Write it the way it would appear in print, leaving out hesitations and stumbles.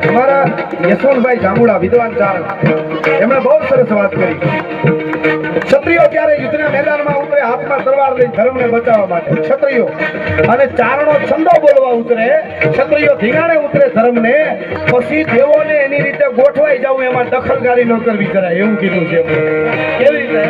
हमारा यशवंतभाई जामुड़ा विद्वान चारण एमणे बहुत सरस बात करी। क्षत्रियो क्यारे युद्धना मैदाનમાં ઉતરે હાથમાં તલવાર લઈ ધર્મને બચાવવા માટે ક્ષત્રિયો અને ચારણો છંદો બોલવા ઉતરે, ક્ષત્રિયો ધીંગાણે ઉતરે ધર્મને, પછી દેવોને એની રીતે ગોઠવાઈ જાવું એમાં દખલકારી ન કરવી જરાય એવું કીધું છે। કેવી રીતે